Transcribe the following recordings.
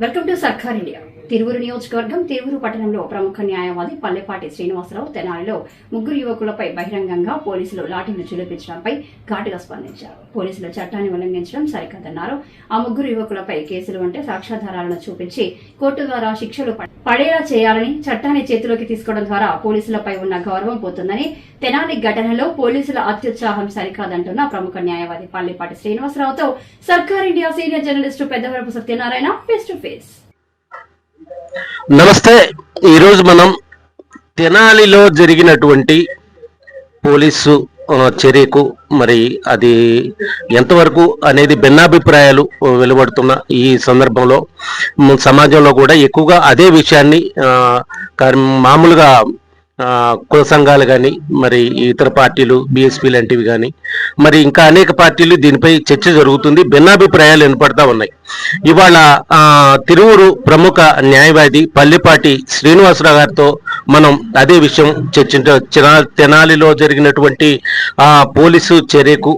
Welcome to సర్కార్ India. Tiruvuru నియోజకవర్గం తిరువురు పట్టణంలో ప్రముఖ న్యాయవాది పల్లెపాటి శ్రీనివాసరావు తెనాలిలో ముగ్గురు యువకులపై బహిరంగంగా పోలీసులు లాఠీలు చూపించడంపై ఘాటుగా స్పందించారు. పోలీసులు చట్టాన్ని ఉల్లంఘించడం సరికాదన్నారు. ఆ ముగ్గురు యువకులపై కేసులు అంటే సాక్ష్యాధారాలను చూపించి కోర్టు ద్వారా శిక్షలు పడేలా చేయాలని, చట్టాన్ని చేతిలోకి తీసుకోవడం ద్వారా పోలీసులపై ఉన్న గౌరవం పోతుందని, తెనాలి ఘటనలో పోలీసుల అత్యుత్సాహం సరికాదంటున్న ప్రముఖ న్యాయవాది పల్లెపాటి శ్రీనివాసరావుతో సర్కార్ India senior journalist Peddavarapu Satyanarayana face to face. నమస్తే. ఈరోజు మనం తెనాలిలో జరిగినటువంటి పోలీసు చర్యకు మరి అది ఎంతవరకు అనేది భిన్నాభిప్రాయాలు వెలువడుతున్న ఈ సందర్భంలో సమాజంలో కూడా ఎక్కువగా అదే విషయాన్ని మామూలుగా కుల సంఘాలు కానీ, మరి ఇతర పార్టీలు, బీఎస్పీ లాంటివి కానీ, మరి ఇంకా అనేక పార్టీలు దీనిపై చర్చ జరుగుతుంది. భిన్నాభిప్రాయాలు వినపడతా ఉన్నాయి. ఇవాళ తిరువురు ప్రముఖ న్యాయవాది పల్లెపాటి శ్రీనివాసరావు గారితో మనం అదే విషయం తెనాలిలో జరిగినటువంటి పోలీసు చర్యకు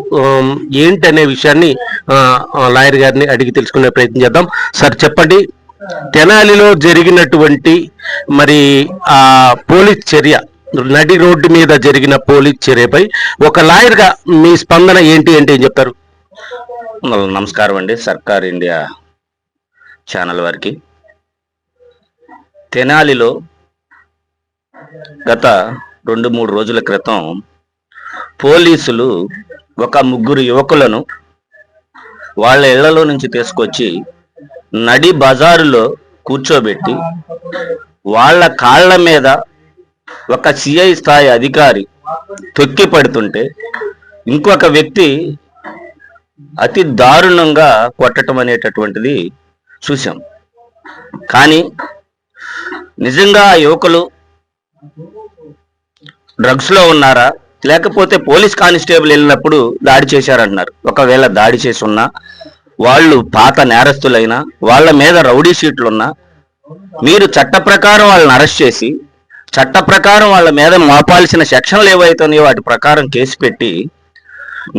ఏంటనే విషయాన్ని లాయర్ గారిని అడిగి తెలుసుకునే ప్రయత్నం చేద్దాం. సార్ చెప్పండి, తెనాలిలో జరిగినటువంటి మరి ఆ పోలీస్ చర్య, నడి రోడ్డు మీద జరిగిన పోలీస్ చర్యపై ఒక లాయర్ గా మీ స్పందన ఏంటి అంటే ఏం చెప్తారు? నమస్కారం అండి, సర్కార్ ఇండియా ఛానల్ వారికి. తెనాలిలో గత 2-3 రోజుల క్రితం పోలీసులు ఒక ముగ్గురు యువకులను వాళ్ళ ఇళ్లలో నుంచి తీసుకొచ్చి నడి బజారులో కూర్చోబెట్టి వాళ్ళ కాళ్ళ మీద ఒక సిఐ స్థాయి అధికారి తొక్కి పడుతుంటే ఇంకొక వ్యక్తి అతి దారుణంగా కొట్టడం అనేటటువంటిది చూసాం. కానీ నిజంగా ఆ యువకులు డ్రగ్స్ లో ఉన్నారా, లేకపోతే పోలీస్ కానిస్టేబుల్ వెళ్ళినప్పుడు దాడి చేశారంటున్నారు. ఒకవేళ దాడి చేసి ఉన్నా, వాళ్ళు పాత నేరస్తులైనా, వాళ్ళ మీద రౌడీ షీట్లున్నా, మీరు చట్ట ప్రకారం వాళ్ళని అరెస్ట్ చేసి చట్ట ప్రకారం వాళ్ళ మీద మోపాల్సిన సెక్షన్లు ఏవైతున్నాయో వాటి ప్రకారం కేసు పెట్టి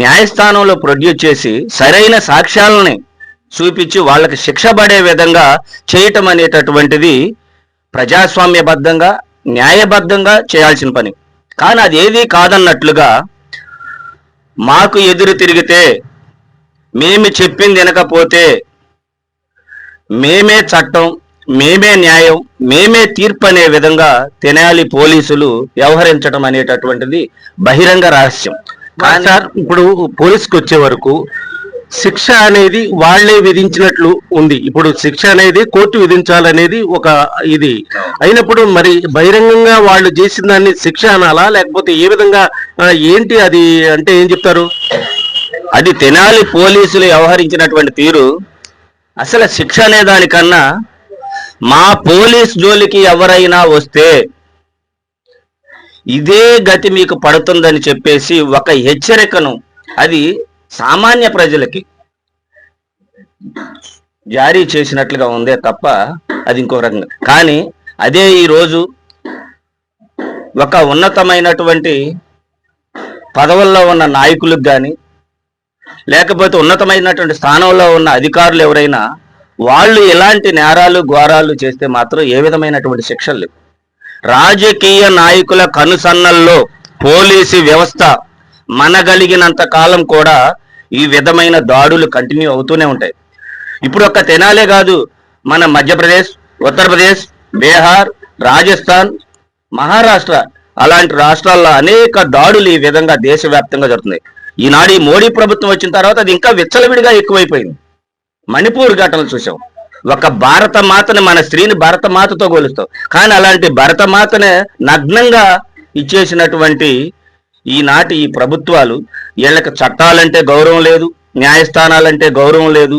న్యాయస్థానంలో ప్రొడ్యూస్ చేసి సరైన సాక్ష్యాలని చూపించి వాళ్ళకి శిక్ష పడే విధంగా చేయటం అనేటటువంటిది ప్రజాస్వామ్యబద్ధంగా, న్యాయబద్ధంగా చేయాల్సిన పని. కానీ అది ఏది కాదన్నట్లుగా మాకు ఎదురు తిరిగితే, మేము చెప్పింది వినకపోతే మేమే చట్టం, మేమే న్యాయం, మేమే తీర్పు అనే విధంగా తెనాలి పోలీసులు వ్యవహరించడం అనేటటువంటిది బహిరంగ రహస్యం. సార్, ఇప్పుడు పోలీసుకు వచ్చే వరకు శిక్ష అనేది వాళ్లే విధించినట్లు ఉంది. ఇప్పుడు శిక్ష అనేది కోర్టు విధించాలనేది ఒక ఇది అయినప్పుడు మరి బహిరంగంగా వాళ్ళు చేసిన దాన్ని శిక్ష అనాలా, లేకపోతే ఏ విధంగా ఏంటి అది అంటే ఏం చెప్తారు? అది తెనాలి పోలీసులు వ్యవహరించినటువంటి తీరు అసలు శిక్ష అనే దానికన్నా మా పోలీస్ జోలికి ఎవరైనా వస్తే ఇదే గతి మీకు పడుతుందని చెప్పేసి ఒక హెచ్చరికను అది సామాన్య ప్రజలకి జారీ చేసినట్లుగా ఉందే తప్ప అది ఇంకో రకంగా. కానీ అదే ఈరోజు ఒక ఉన్నతమైనటువంటి పదవుల్లో ఉన్న నాయకులకు కానీ, లేకపోతే ఉన్నతమైనటువంటి స్థానంలో ఉన్న అధికారులు ఎవరైనా వాళ్ళు ఎలాంటి నేరాలు ఘోరాలు చేస్తే మాత్రం ఏ విధమైనటువంటి శిక్షలు లేవు. రాజకీయ నాయకుల కనుసన్నల్లో పోలీసు వ్యవస్థ మనగలిగినంత కాలం కూడా ఈ విధమైన దాడులు కంటిన్యూ అవుతూనే ఉంటాయి. ఇప్పుడు ఒక్క తెనాలే కాదు, మన మధ్యప్రదేశ్, ఉత్తరప్రదేశ్, బీహార్, రాజస్థాన్, మహారాష్ట్ర అలాంటి రాష్ట్రాల్లో అనేక దాడులు ఈ విధంగా దేశవ్యాప్తంగా జరుగుతున్నాయి. ఈనాడు ఈ మోడీ ప్రభుత్వం వచ్చిన తర్వాత అది ఇంకా విచ్చలవిడిగా ఎక్కువైపోయింది. మణిపూర్ ఘటనలు చూసాం. ఒక భారత మాతని, మన స్త్రీని భారత మాతతో పోలుస్తాం, కానీ అలాంటి భారత మాతనే నగ్నంగా ఇచ్చేసినటువంటి ఈనాటి ఈ ప్రభుత్వాలు, వీళ్ళకి చట్టాలంటే గౌరవం లేదు, న్యాయస్థానాలంటే గౌరవం లేదు,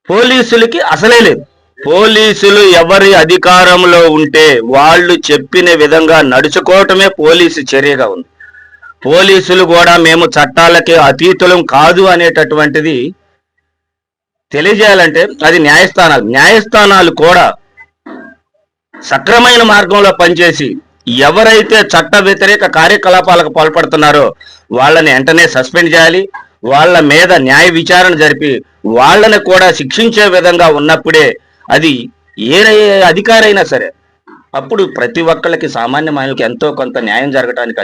పోలీసులకి అసలే లేదు. పోలీసులు ఎవరి అధికారంలో ఉంటే వాళ్ళు చెప్పిన విధంగా నడుచుకోవటమే పోలీసు చర్యగా ఉంది. పోలీసులు కూడా మేము చట్టాలకి అతీతులం కాదు అనేటటువంటిది తెలియజేయాలంటే అది న్యాయస్థానాలు కూడా సక్రమైన మార్గంలో పనిచేసి ఎవరైతే చట్ట వ్యతిరేక కార్యకలాపాలకు పాల్పడుతున్నారో వాళ్ళని వెంటనే సస్పెండ్ చేయాలి. వాళ్ళ మీద న్యాయ విచారణ జరిపి వాళ్ళని కూడా శిక్షించే విధంగా ఉన్నప్పుడే అది ఏ అధికారైనా సరే అప్పుడు ప్రతి ఒక్కళ్ళకి సామాన్య మానవులకి ఎంతో కొంత న్యాయం జరగడానికి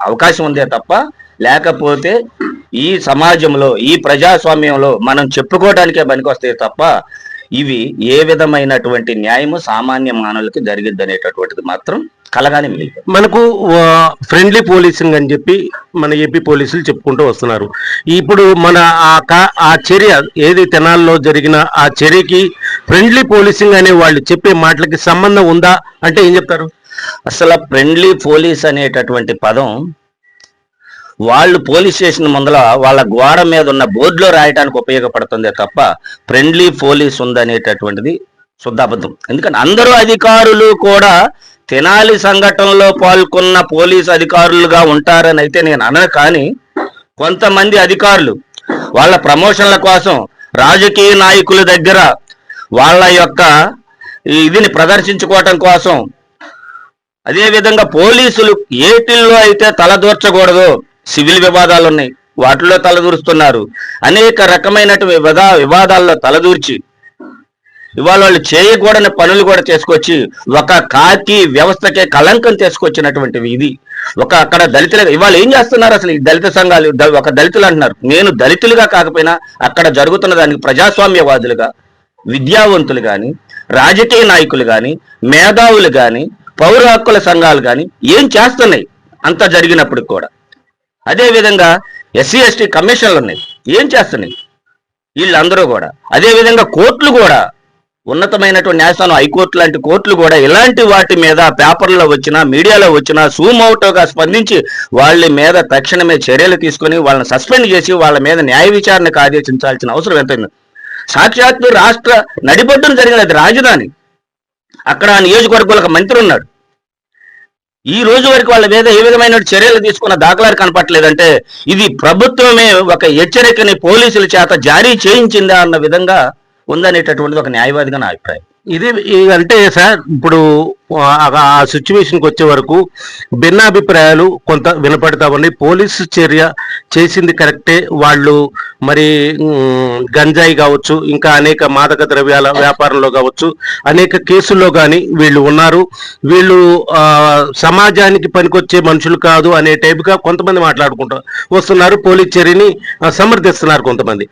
అవకాశం ఉందే తప్ప, లేకపోతే ఈ సమాజంలో ఈ ప్రజాస్వామ్యంలో మనం చెప్పుకోవడానికే పనికొస్తాయి తప్ప ఇవి ఏ విధమైనటువంటి న్యాయము సామాన్య మానవులకి జరిగిద్ది అనేటటువంటిది మాత్రం కలగానే మిగిలింది. మనకు ఫ్రెండ్లీ పోలీసింగ్ అని చెప్పి మన ఏపీ పోలీసులు చెప్పుకుంటూ వస్తున్నారు. ఇప్పుడు మన ఆ చర్య ఏది తెనాల్లో జరిగిన ఆ చర్యకి ఫ్రెండ్లీ పోలీసింగ్ అనే వాళ్ళు చెప్పే మాటలకి సంబంధం ఉందా అంటే ఏం చెప్తారు? అసలు ఫ్రెండ్లీ పోలీస్ అనేటటువంటి పదం వాళ్ళు పోలీస్ స్టేషన్ ముందల వాళ్ళ గోడ మీద ఉన్న బోర్డులో రాయడానికి ఉపయోగపడుతుందే తప్ప ఫ్రెండ్లీ పోలీస్ ఉందనేటటువంటిది శుద్ధాబద్ధం. ఎందుకంటే అందరూ అధికారులు కూడా తెనాలి సంఘటనలో పాల్గొన్న పోలీస్ అధికారులుగా ఉంటారని అయితే నేను అనను. కానీ కొంతమంది అధికారులు వాళ్ళ ప్రమోషన్ల కోసం రాజకీయ నాయకుల దగ్గర వాళ్ళ యొక్క ఇదిని ప్రదర్శించుకోవటం కోసం, అదేవిధంగా పోలీసులు ఏటిల్లో అయితే తలదూర్చకూడదు, సివిల్ వివాదాలు ఉన్నాయి వాటిల్లో తలదూరుస్తున్నారు. అనేక రకమైనటువంటి వివాదాల్లో తలదూర్చి ఇవాళ వాళ్ళు చేయకూడని పనులు కూడా చేసుకొచ్చి ఒక కాకి వ్యవస్థకే కళంకం తీసుకొచ్చినటువంటివి. ఇది అక్కడ దళితులు ఇవాళ ఏం చేస్తున్నారు? అసలు ఈ దళిత సంఘాలు ఒక దళితులు అంటున్నారు. నేను దళితులుగా కాకపోయినా అక్కడ జరుగుతున్న దానికి ప్రజాస్వామ్యవాదులుగా, విద్యావంతులు కానీ, రాజకీయ నాయకులు కానీ, మేధావులు కానీ, పౌర హక్కుల సంఘాలు కానీ ఏం చేస్తున్నాయి అంత జరిగినప్పుడు కూడా? అదేవిధంగా ఎస్సీ ఎస్టీ కమిషన్లు ఉన్నాయి, ఏం చేస్తున్నాయి వీళ్ళందరూ కూడా? అదేవిధంగా కోర్టులు కూడా, ఉన్నతమైనటువంటి న్యాయస్థానం హైకోర్టు లాంటి కోర్టులు కూడా ఇలాంటి వాటి మీద పేపర్లో వచ్చినా మీడియాలో వచ్చినా సూమౌటోగా స్పందించి వాళ్ళ మీద తక్షణమే చర్యలు తీసుకొని వాళ్ళని సస్పెండ్ చేసి వాళ్ళ మీద న్యాయ విచారణకు ఆదేశించాల్సిన అవసరం ఎంత? సాక్షాత్తు రాష్ట్ర నడిబొడ్డున జరిగినది రాజధాని, అక్కడ ఆ నియోజకవర్గాలకు మంత్రి ఉన్నాడు. ఈ రోజు వరకు వాళ్ళ మీద ఏ విధమైన చర్యలు తీసుకున్న దాఖలాలు కనపట్లేదంటే ఇది ప్రభుత్వమే ఒక హెచ్చరికని పోలీసుల చేత జారీ చేయించిందా అన్న విధంగా ఉందనేటటువంటిది ఒక న్యాయవాదిగా నా అభిప్రాయం. ఇది అంటే సార్, ఇప్పుడు ఆ సిచ్యువేషన్కి వచ్చే వరకు భిన్నాభిప్రాయాలు కొంత వినపడతా ఉన్నాయి. పోలీసు చర్య చేసింది కరెక్టే, వాళ్ళు మరి గంజాయి కావచ్చు, ఇంకా అనేక మాదక ద్రవ్యాల వ్యాపారంలో కావచ్చు, అనేక కేసుల్లో కానీ వీళ్ళు ఉన్నారు, వీళ్ళు సమాజానికి పనికొచ్చే మనుషులు కాదు అనే టైపుగా కొంతమంది మాట్లాడుకుంటూ వస్తున్నారు. పోలీస్ చర్యని సమర్థిస్తున్నారు కొంతమంది.